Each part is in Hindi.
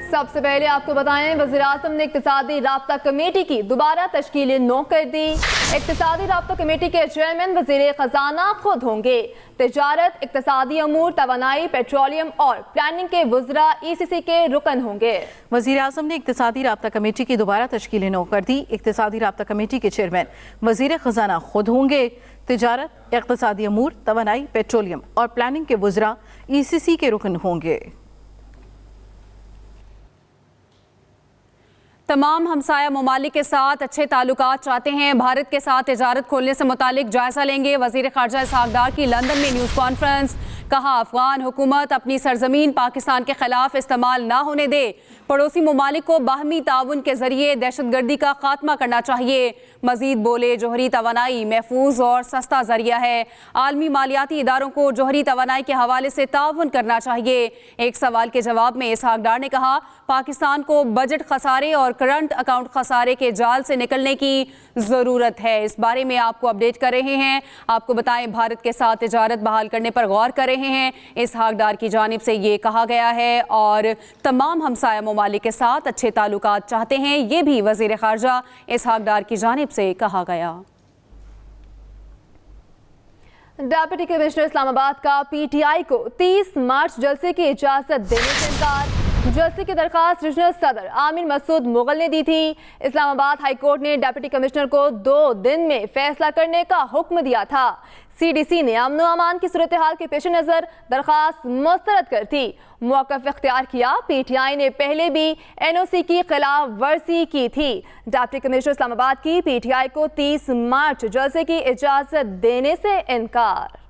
सबसे पहले आपको बताएं, वज़ीर-ए-आज़म ने इक़्तिसादी राब्ता कमेटी की दोबारा तश्कील नौ कर दी। इक़्तिसादी राब्ता कमेटी के चेयरमैन वज़ीर ख़जाना खुद होंगे। तिजारत, इक़्तिसादी अमूर, तवानाई, पेट्रोलियम और प्लानिंग के वज़रा ECC के रुकन होंगे। वज़ीर-ए-आज़म ने इक़्तिसादी राब्ता कमेटी की दोबारा तश्कील नौ कर दी। इक़्तिसादी राब्ता कमेटी के चेयरमैन वज़ीर ख़जाना खुद होंगे। तिजारत, इक़्तिसादी अमूर, तवानाई, पेट्रोलियम और प्लानिंग के वज़रा ECC के रुकन होंगे। तमाम हमसाया ममालिक के साथ अच्छे ताल्लुकात चाहते हैं। भारत के साथ तिजारत खोलने से मुतालिक जायजा लेंगे। वज़ीर ख़ारजा इसहाक़ डार की लंदन में न्यूज़ कॉन्फ्रेंस। कहा, अफ़गान हुकूमत अपनी सरजमीन पाकिस्तान के खिलाफ इस्तेमाल ना होने दे। पड़ोसी ममालिक को बाहमी ताउन के जरिए दहशतगर्दी का खात्मा करना चाहिए। मजीद बोले, जोहरी तवानाई महफूज और सस्ता जरिया है। आलमी मालियाती इदारों को जोहरी तवानाई के हवाले से ताउन करना चाहिए। एक सवाल के जवाब में इसहाक़ डार ने कहा, पाकिस्तान को बजट खसारे और करंट अकाउंट खसारे के जाल से निकलने की ज़रूरत है। इस बारे में आपको अपडेट कर रहे हैं। आपको बताएं, भारत के साथ तिजारत बहाल करने पर गौर कर रहे हैं। इसहाक़ डार की जानिब से ये कहा गया है और तमाम हमसाया ममालिक के साथ अच्छे ताल्लुकात चाहते हैं। ये भी वज़ीर ख़ारजा इसहाक़ डार की जानिब से कहा गया। डिप्टी कमिश्नर इस्लामाबाद का PTI को 30 मार्च जलसे की इजाज़त देने से इनकार। जलसे की दरख्वास्त रीजनल सदर आमिर मसूद मुगल ने दी थी। इस्लामाबाद हाई कोर्ट ने डिप्टी कमिश्नर को 2 दिन में फैसला करने का हुक्म दिया था। CDC ने अमन व अमान की सूरत हाल के पेश नज़र दरख्वास्त मुस्तरद कर थी। मौक़िफ़ इख्तियार किया। PTI ने पहले भी NOC की खिलाफ वर्जी की थी। डिप्टी कमिश्नर इस्लामाबाद की PTI को 30 मार्च जलसे की इजाज़त देने से इनकार।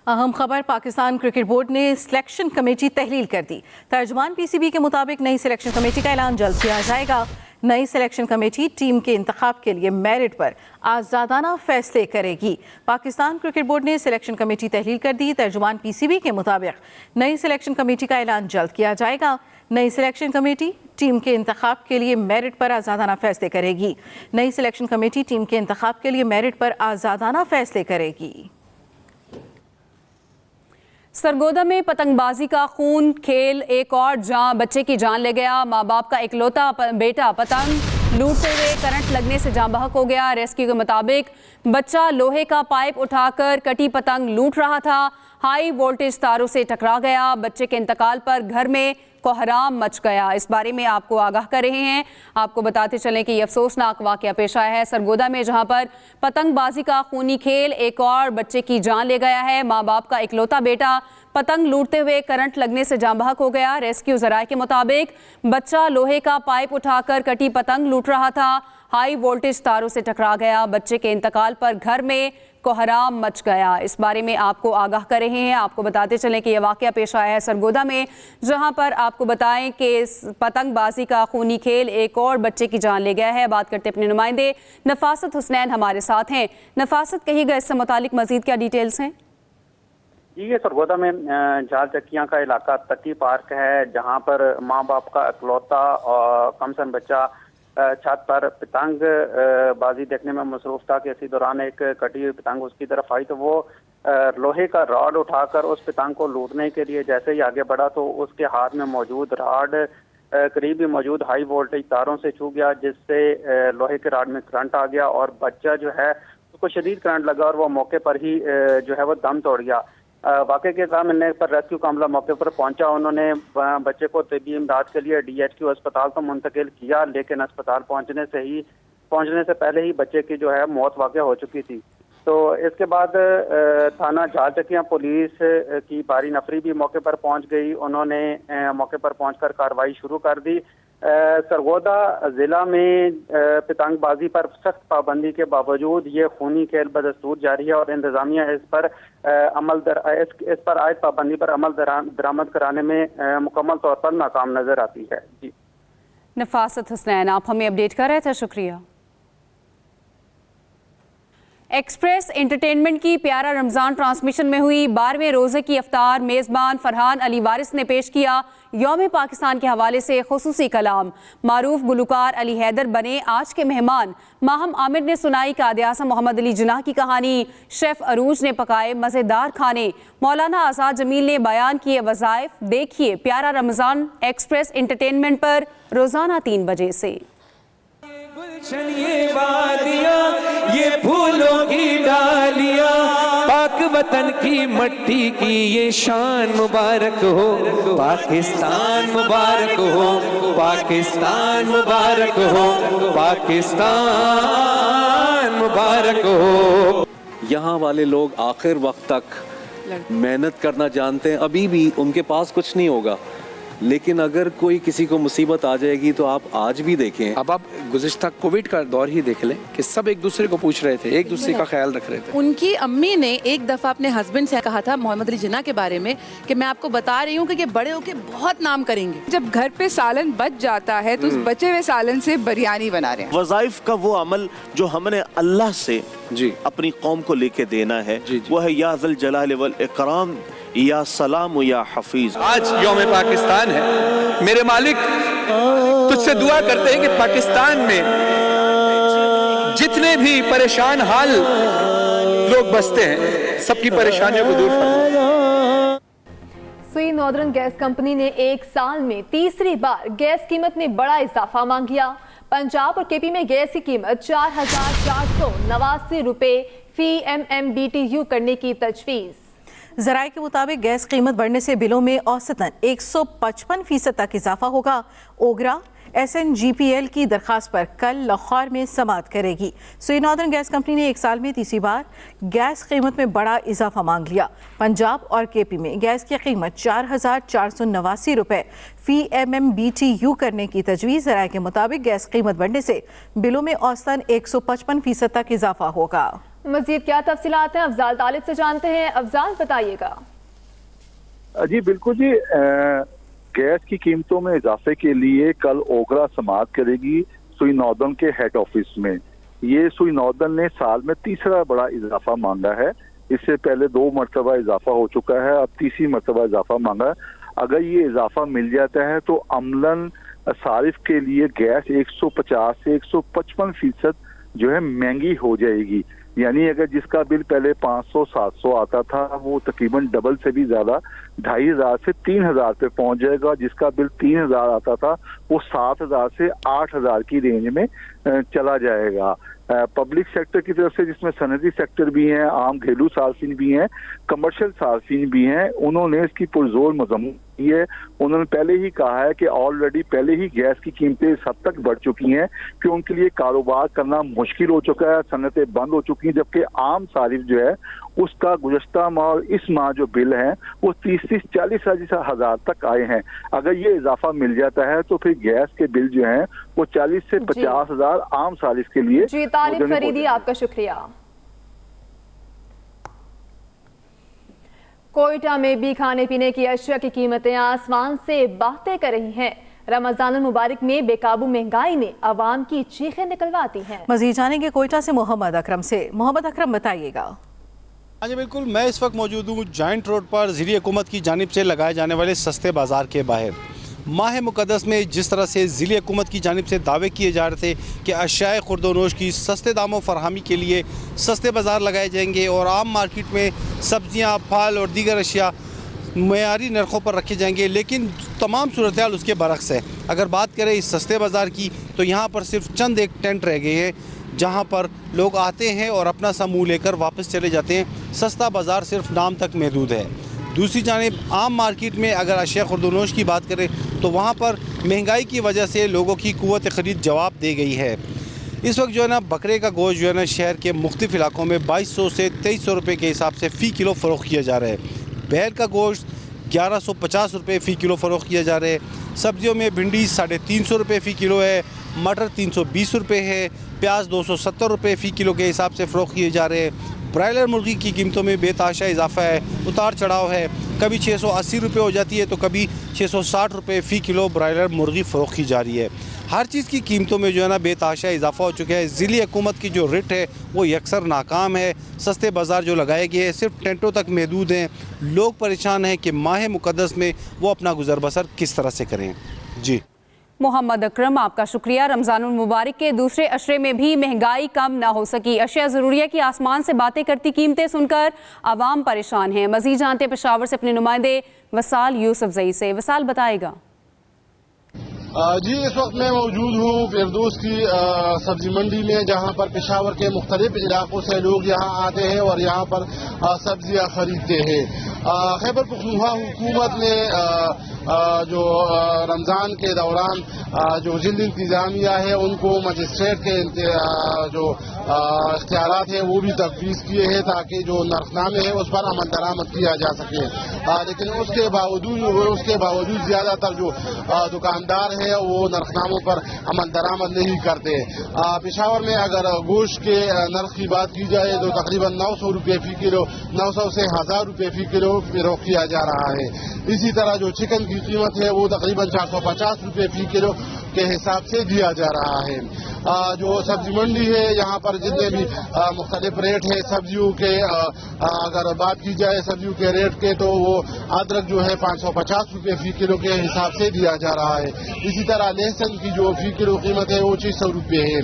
अहम खबर, पाकिस्तान क्रिकेट बोर्ड ने सिलेक्शन कमेटी तहलील कर दी। तर्जुमान PCB के मुताबिक नई सिलेक्शन कमेटी का ऐलान जल्द किया जाएगा। नई सिलेक्शन कमेटी टीम के इंतखाब के लिए मेरिट पर आज़ादाना फैसले करेगी। पाकिस्तान क्रिकेट बोर्ड ने सिलेक्शन कमेटी तहलील कर दी। तर्जुमान PCB के मुताबिक नई सिलेक्शन कमेटी का ऐलान जल्द किया जाएगा। नई सिलेक्शन कमेटी टीम के इंतखाब के लिए मेरिट पर आज़ादाना फैसले करेगी। नई सिलेक्शन कमेटी टीम के इंतखाब के लिए मेरिट पर आज़ादाना फैसले करेगी। सरगोदा में पतंगबाजी का खून खेल एक और बच्चे की जान ले गया। माँ बाप का इकलौता बेटा पतंग लूटते हुए करंट लगने से जान बहक हो गया। रेस्क्यू के मुताबिक बच्चा लोहे का पाइप उठाकर कटी पतंग लूट रहा था। हाई वोल्टेज तारों से टकरा गया। बच्चे के इंतकाल पर घर में कोहराम मच गया। इस बारे में आपको आगाह कर रहे हैं। आपको बताते चलें कि यह अफसोसनाक वाक़या पेश आया है सरगोदा में, जहां पर पतंगबाजी का खूनी खेल एक और बच्चे की जान ले गया है। माँ बाप का इकलौता बेटा पतंग लूटते हुए करंट लगने से जान बहक हो गया। रेस्क्यू ज़राए के मुताबिक बच्चा लोहे का पाइप उठाकर कटी पतंग लूट रहा था। हाई वोल्टेज तारों से टकरा गया। बच्चे के इंतकाल पर घर में कोहराम मच गया। इस बारे में आपको आगाह कर रहे हैं। आपको बताते चलें कि यह वाक़या पेश आया है सरगोदा में, जहां पर आपको बताएं कि पतंगबाजी का खूनी खेल एक और बच्चे की जान ले गया है। बात करते अपने नुमाइंदे नफासत हुसनैन हमारे साथ हैं। नफासत, कहिएगा इससे मुतालिक मजीद क्या डिटेल्स हैं? जी, ये सरगोदा में झाल चक्कियाँ का इलाका तकी पार्क है, जहाँ पर माँ बाप का इकलौता और कमसन बच्चा छत पर पतंग बाजी देखने में मसरूफ था कि इसी दौरान एक कटी हुई पतंग उसकी तरफ आई, तो वो लोहे का रॉड उठाकर उस पतंग को लूटने के लिए जैसे ही आगे बढ़ा तो उसके हाथ में मौजूद रॉड करीब ही मौजूद हाई वोल्टेज तारों से छू गया, जिससे लोहे के रॉड में करंट आ गया और बच्चा जो है उसको शदीद करंट लगा और वो मौके पर ही जो है वो दम तोड़ गया। वाक़े के इत्तला मिलने पर रेस्क्यू का अमला मौके पर पहुंचा। उन्होंने बच्चे को तबी इमदाद के लिए DHQ अस्पताल तो मुंतकिल किया, लेकिन अस्पताल पहुंचने से पहले ही बच्चे की जो है मौत वाक़या हो चुकी थी। तो इसके बाद थाना झाल चक्कियाँ पुलिस की भारी नफरी भी मौके पर पहुंच गई। उन्होंने मौके पर पहुंचकर कार्रवाई शुरू कर दी। सरगोदा जिला में पतंगबाजी पर सख्त पाबंदी के बावजूद ये खूनी खेल बदस्तूर जारी है और इंतजामिया इस पर आयद पाबंदी पर अमल दरामद कराने में मुकम्मल तौर पर नाकाम नजर आती है। जी, नफासत हुसनैन, आप हमें अपडेट कर रहे थे, शुक्रिया। एक्सप्रेस एंटरटेनमेंट की प्यारा रमज़ान ट्रांसमिशन में हुई 12वें रोज़े की अफ्तार मेज़बान फरहान अली वारिस ने पेश किया यौम पाकिस्तान के हवाले से खुसूसी कलाम। मारूफ गुलकार अली हैदर बने आज के मेहमान। माहम आमिर ने सुनाई कादियासा मोहम्मद अली जिन्ना की कहानी। शेफ़ अरूज ने पकाए मज़ेदार खाने। मौलाना आज़ाद जमील ने बयान किए वज़ाइफ। देखिए प्यारा रमज़ान एक्सप्रेस एंटरटेनमेंट पर रोज़ाना 3 बजे से। गुलशन ये वादियाँ ये फूलों की डालियाँ पाक वतन की मट्टी की ये शान मुबारक हो। पाकिस्तान मुबारक हो, पाकिस्तान मुबारक हो, पाकिस्तान मुबारक हो। यहाँ वाले लोग आखिर वक्त तक मेहनत करना जानते हैं। अभी भी उनके पास कुछ नहीं होगा, लेकिन अगर कोई किसी को मुसीबत आ जाएगी तो आप आज भी देखें। अब आप गुज़िश्ता कोविड का दौर ही देख लें कि सब एक दूसरे को पूछ रहे थे, एक दूसरे का ख्याल रख रहे थे। उनकी अम्मी ने एक दफ़ा अपने हस्बैंड से कहा था मोहम्मद अली जिन्ना के बारे में कि मैं आपको बता रही हूँ कि ये बड़े होके बहुत नाम करेंगे। जब घर पे सालन बच जाता है तो उस बचे हुए सालन से बिरयानी बना रहे हैं। वज़ाइफ का वो अमल जो हमने अल्लाह से जी अपनी कौम को लेके देना है जी। वो है या ज़ल जलाल वल इकराम या सलाम या हफीज। आज यौम पाकिस्तान है, मेरे मालिक तुझसे दुआ करते हैं कि पाकिस्तान में जितने भी परेशान हाल लोग बसते हैं सबकी परेशानियों को दूर फरमा। सुई नॉर्दर्न गैस कंपनी ने एक साल में तीसरी बार गैस कीमत में बड़ा इजाफा मांग लिया। पंजाब और केपी में गैस की कीमत 4,489 रुपए फी MMBTU करने की तजवीज़। ज़राए के मुताबिक गैस कीमत बढ़ने से बिलों में औसतन 155% तक इजाफा होगा। ओगरा SNGPL की दरखास्त पर कल लाहौर में समाअत करेगी। सुई नॉर्दर्न गैस कंपनी ने एक साल में तीसरी बार गैस कीमत में बड़ा इजाफा मांग लिया। पंजाब और केपी में गैस की कीमत 4,489 रुपए फी MMBTU करने की तजवीज़। ज़राए के मुताबिक गैस कीमत बढ़ने से बिलों में औसतन 155% तक इजाफा होगा। मज़ीद क्या तफसीलात हैं अफजाल तालिब से जानते हैं। अफजाल बताइएगा। जी बिल्कुल जी, गैस की कीमतों में इजाफे के लिए कल ओगरा समाअत करेगी सुई नॉर्दर्न के हेड ऑफिस में। ये सुई नॉर्दर्न ने साल में तीसरा बड़ा इजाफा मांगा है। इससे पहले 2 मरतबा इजाफा हो चुका है, अब तीसरी मरतबा इजाफा मांगा है। अगर ये इजाफा मिल जाता है तो अमलन सारिफ के लिए गैस 150 से 155% जो है महंगी हो जाएगी। यानी अगर जिसका बिल पहले 500-700 आता था वो तकरीबन डबल से भी ज्यादा 2,500 से 3,000 पे पहुंच जाएगा। जिसका बिल 3,000 आता था वो 7,000 से 8,000 की रेंज में चला जाएगा। पब्लिक सेक्टर की तरफ से जिसमें सनदी सेक्टर भी हैं, आम घरेलू सार्फिन भी हैं, कमर्शियल सार्फिन भी हैं, उन्होंने इसकी पुरजोर मजम्मत की है। उन्होंने पहले ही कहा है कि ऑलरेडी पहले ही गैस की कीमतें इस हद तक बढ़ चुकी हैं कि उनके लिए कारोबार करना मुश्किल हो चुका है, सनतें बंद हो चुकी हैं। जबकि आम सारिफ जो है उसका गुज़श्ता माह और इस माह जो बिल हैं वो 30-40 हज़ार तक आए हैं। अगर ये इजाफा मिल जाता है तो फिर गैस के बिल जो हैं वो 40 से 50 हज़ार आम सारिफ के लिए। जी तालिब फरीदी, आपका शुक्रिया। कोयटा में भी खाने पीने की अशिया की कीमतें आसमान से बातें कर रही हैं। रमजान मुबारक में बेकाबू महंगाई ने अवाम की चीखें निकलवाती हैं। मजीद जानेंगे कोयटा से मोहम्मद अकरम से। मोहम्मद अकरम बताइएगा। हाँ जी बिल्कुल, मैं इस वक्त मौजूद हूँ जॉइंट रोड पर ज़िली हुकूमत की जानिब से लगाए जाने वाले सस्ते बाज़ार के बाहर। माह मुक़द्दस में जिस तरह से ज़िली हुकूमत की जानिब से दावे किए जा रहे थे कि अशियाए खुर्दोनोश की सस्ते दामों फरहमी के लिए सस्ते बाज़ार लगाए जाएंगे और आम मार्केट में सब्ज़ियाँ, फल और दीगर अशिया मेयारी नरखों पर रखे जाएंगे, लेकिन तमाम सूरत हाल उसके बरक्स है। अगर बात करें इस सस्ते बाज़ार की तो यहाँ पर सिर्फ चंद एक टेंट रह गए हैं जहाँ पर लोग आते हैं और अपना समूह लेकर वापस चले जाते हैं। सस्ता बाज़ार सिर्फ नाम तक महदूद है। दूसरी जानिब आम मार्केट में अगर अशिया खुर्दोनोश की बात करें तो वहाँ पर महंगाई की वजह से लोगों की कुव्वत ख़रीद जवाब दे गई है। इस वक्त जो है ना बकरे का गोश्त जो है ना शहर के मुख्तलिफ इलाकों में 2200 से 2300 रुपये के हिसाब से फ़ी किलो फ़रोख्त किया जा रहा है। बैल का गोश्त 1150 रुपये फ़ी किलो फ़रोख्त किया जा रहा है। सब्जियों में भिंडी 350 रुपये फ़ी किलो है, मटर 320 रुपये है, प्याज 270 रुपये फ़ी किलो के हिसाब से फ़रोख्त किए जा रहे हैं। ब्रायलर मुर्गी की कीमतों में बेतहाशा इजाफा है, उतार चढ़ाव है। कभी 680 रुपये हो जाती है तो कभी 660 रुपये फ़ी किलो ब्रायलर मुर्गी फ़रोख्त की जा रही है। हर चीज़ की कीमतों में जो है ना बेतहाशा इजाफा हो चुका है। ज़िली हुकूमत की जो रिट है वो यकसर नाकाम है। सस्ते बाज़ार जो लगाए गए हैं सिर्फ टेंटों तक महदूद हैं। लोग परेशान हैं कि माह मुक़द्दस में वो अपना गुज़र बसर किस तरह से करें। जी मोहम्मद अकरम, आपका शुक्रिया। रमज़ानुल मुबारक के दूसरे अशरे में भी महंगाई कम ना हो सकी। अशिया ज़रूरिया की आसमान से बातें करती कीमतें सुनकर आवाम परेशान हैं। मज़ीद जानते पेशावर से अपने नुमाइंदे वसाल यूसुफजई से। वसाल बताएगा। जी, इस वक्त मैं मौजूद हूँ फिरदौस की सब्जी मंडी में, जहाँ पर पेशावर के मुख्तलिफ इलाकों से लोग यहाँ आते हैं और यहाँ पर सब्जियाँ खरीदते हैं। खैबर पख्तूनख्वा हुकूमत ने जो रमज़ान के दौरान जो जिला इंतजामिया है उनको मजिस्ट्रेट के जो इख्तियारात है वो भी तफवीज़ किए हैं ताकि जो नर्खनामे है उस पर अमल दरामद किया जा सके। लेकिन उसके बावजूद ज़्यादातर जो दुकानदार है वो नर्खनामों पर अमल दरामद नहीं करते। पेशावर में अगर गोश्त के नर्ख की बात की जाए तो तकरीबन 900 रुपये फ़ी किलो, 900 से 1000 रुपये फ़ी किलो फरोख्त किया जा रहा है। इसी तरह जो चिकन की कीमत है वो तकरीबन 450 रुपये फ़ी किलो के हिसाब से दिया जा रहा है। जो सब्जी मंडी है यहाँ पर जितने भी मुख्तलिफ रेट है सब्जियों के, अगर बात की जाए सब्जियों के रेट के तो वो अदरक जो है 550 रुपये फ़ी किलो के हिसाब से दिया जा रहा है। इसी तरह लहसुन की जो फ़ी किलो कीमत है वो 600 रुपये है।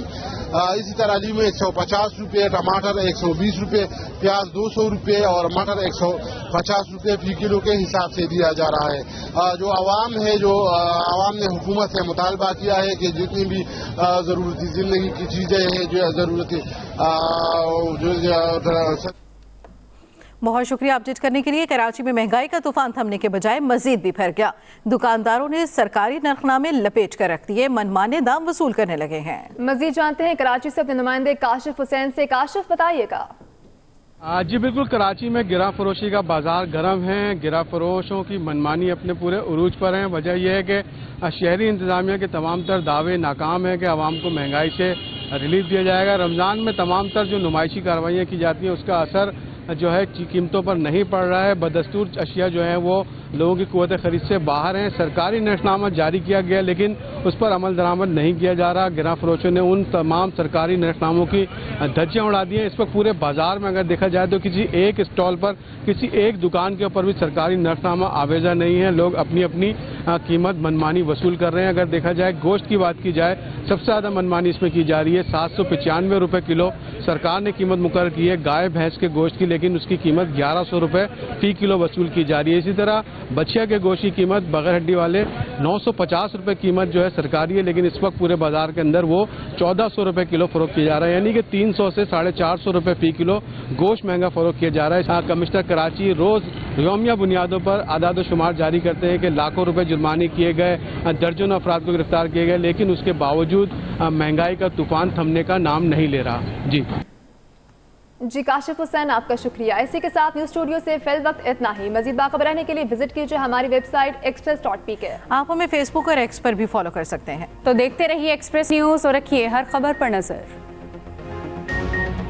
इसी तरह लीमू 150 रुपये, टमाटर 120 रुपये, प्याज 200 रुपये और मटर 150 रुपये फ़ी किलो के हिसाब से दिया जा रहा है। जो आवाम है, जो आवाम ने हुकूमत से मुतालबा किया है कि जितनी भी ज़रूरती ज़िंदगी की चीज़ें हैं, जो ज़रूरती बहुत शुक्रिया अपडेट करने के लिए। कराची में महंगाई का तूफान थमने के बजाय मजीद भी फैल गया। दुकानदारों ने सरकारी नरखनामे लपेट कर रख दिए, मनमाने दाम वसूल करने लगे हैं। मजीद जानते हैं कराची से अपने नुमाइंदे काशिफ हुसैन से। काशिफ बताइएगा। जी बिल्कुल, कराची में गिरा फरोशी का बाजार गर्म है। गिरा फरोशों की मनमानी अपने पूरे उरूज पर है। वजह यह है कि शहरी इंतजामिया के तमाम तर दावे नाकाम है कि आवाम को महंगाई से रिलीफ दिया जाएगा। रमज़ान में तमाम तर जो नुमाइशी कार्रवाइयाँ की जाती हैं उसका असर जो है कीमतों पर नहीं पड़ रहा है। बदस्तूर अशिया जो है वो लोगों की कुव्वत खरीद से बाहर हैं। सरकारी नरखनामा जारी किया गया लेकिन उस पर अमल दरामद नहीं किया जा रहा। गिरा फरोशों ने उन तमाम सरकारी नरखनामों की धज्जियाँ उड़ा दी हैं। इस वक्त पूरे बाजार में अगर देखा जाए तो किसी एक स्टॉल पर, किसी एक दुकान के ऊपर भी सरकारी नरखनामा आवेजा नहीं है। लोग अपनी अपनी कीमत मनमानी वसूल कर रहे हैं। अगर देखा जाए गोश्त की बात की जाए, सबसे ज़्यादा मनमानी इसमें की जा रही है। 795 रुपये किलो सरकार ने कीमत मुकर्रर की है गाय भैंस के गोश्त की, लेकिन उसकी कीमत 1100 रुपये फ़ी किलो वसूल की जा रही है। इसी तरह बछिया के गोश्त की कीमत बगैर हड्डी वाले 950 रुपये कीमत जो है सरकारी है, लेकिन इस वक्त पूरे बाजार के अंदर वो 1400 रुपये किलो फरोख्त किया जा रहा है। यानी कि 300 से 450 रुपये फ़ी किलो गोश्त महंगा फरोख्त किया जा रहा है। कमिश्नर कराची रोज़ यौमिया बुनियादों पर आदाद शुमार जारी करते हैं कि लाखों रुपये जुर्माने किए गए, दर्जनों अफराद को गिरफ्तार किए गए, लेकिन उसके बावजूद महंगाई का तूफान थमने का नाम नहीं ले रहा। जी काशिफ हुसैन, आपका शुक्रिया। इसी के साथ न्यूज़ स्टूडियो से फिल वक्त इतना ही। मजीद बाखबर रहने के लिए विजिट कीजिए हमारी वेबसाइट express.pk। आप हमें फेसबुक और एक्स पर भी फॉलो कर सकते हैं। तो देखते रहिए एक्सप्रेस न्यूज़ और रखिए हर खबर पर नजर।